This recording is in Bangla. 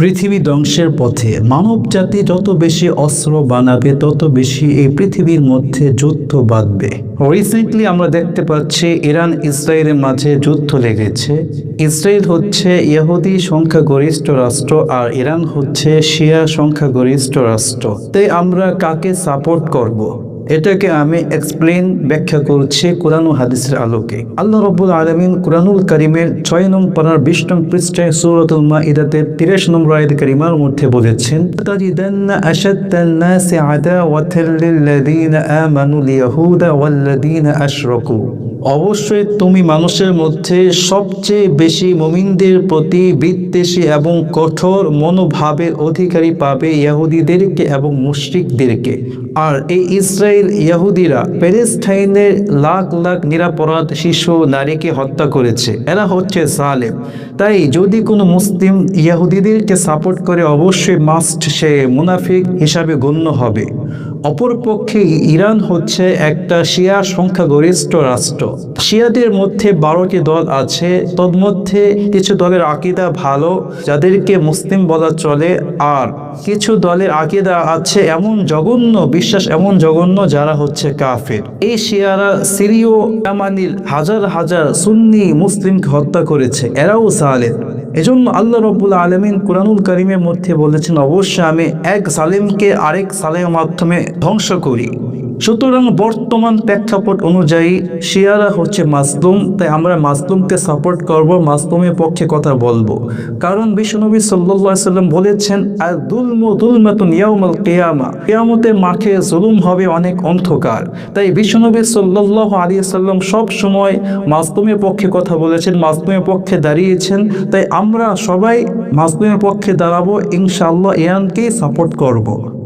পৃথিবী ধ্বংসের পথে মানব জাতি যত বেশি অস্ত্র বানাবে তত বেশি এই পৃথিবীর মধ্যে যুদ্ধ বাঁধবে। রিসেন্টলি আমরা দেখতে পাচ্ছি ইরান ইসরায়েলের মাঝে যুদ্ধ লেগেছে। ইসরায়েল হচ্ছে ইহুদি সংখ্যাগরিষ্ঠ রাষ্ট্র আর ইরান হচ্ছে শিয়া সংখ্যাগরিষ্ঠ রাষ্ট্র। তাই আমরা কাকে সাপোর্ট করব? এটাকে আমি ব্যাখ্যা করছি কোরআন ও হাদিসের আলোকে। আল্লাহ রাব্বুল আলামিন কুরআনুল কারীমের 6 নং পারার 20 নং পৃষ্ঠায় সূরাতুল মাইদাতে 33 নম্বর আয়াত কারিমার মধ্যে বলেছেন, তাজিদান্না আশাদ্দান নাসি আদাওয়াতাল লিল্লাযীনা আমানুল ইয়াহুদা ওয়াল্লাযীনা আশরাকু। অবশ্যই তুমি মানুষের মধ্যে সবচেয়ে বেশি মুমিনদের প্রতি বিদ্বেষী এবং কঠোর মনোভাবের অধিকারী পাবে ইহুদিদেরকে এবং মুশরিকদেরকে। আর এই ইসরায়েল ইহুদিরা প্যালেস্টাইনের লাখ লাখ নিরপরাধ শিশু নারীকে হত্যা করেছে। এরা হচ্ছে জালেম। তাই যদি কোনো মুসলিম ইহুদিদেরকে সাপোর্ট করে অবশ্যই মাস্ট সে মুনাফিক হিসাবে গণ্য হবে। অপরপক্ষে ইরান হচ্ছে একটা শিয়া সংখ্যাগরিষ্ঠ রাষ্ট্র। শিয়াদের মধ্যে 12টি দল আছে। তন্মধ্যে কিছু দলের আকীদা ভালো, যাদেরকে মুসলিম বলা চলে, আর কিছু দলের আকীদা আছে এমন জঘন্য, বিশ্বাস এমন জঘন্য, যারা হচ্ছে কাফের। এই শিয়ারা সিরীয় ইয়ামানির হাজার হাজার সুন্নি মুসলিমকে হত্যা করেছে। এরাও জালেম। এজন্য আল্লাহ রাব্বুল আলামিন কুরআনুল কারীমের মধ্যে বলেছেন, অবশ্যই আমি এক জালেমকে আরেক জালেমের মাধ্যমে ধ্বংস করি। সুতরাং বর্তমান প্রেক্ষাপট অনুযায়ী শিয়ারা হচ্ছে মাজলুম। তাই আমরা মাজলুমকে সাপোর্ট করব, মাজলুমের পক্ষে কথা বলবো। কারণ বিশ্বনবী সাল্লাল্লাহু আলাইহি সাল্লাম বলেছেন, আর যুলমু যুলমাতুন ইয়াউমাল কিয়ামা, কিয়ামতের মাঠে জুলুম হবে অনেক অন্ধকার। তাই বিশ্বনবী সাল্লাল্লাহু আলাইহি সাল্লাম সব সময় মাজলুমের পক্ষে কথা বলেছেন, মাজলুমের পক্ষে দাঁড়িয়েছেন। তাই আমরা সবাই মাজলুমের পক্ষে দাঁড়াবো, ইনশাআল্লাহ ইরানকেই সাপোর্ট করব।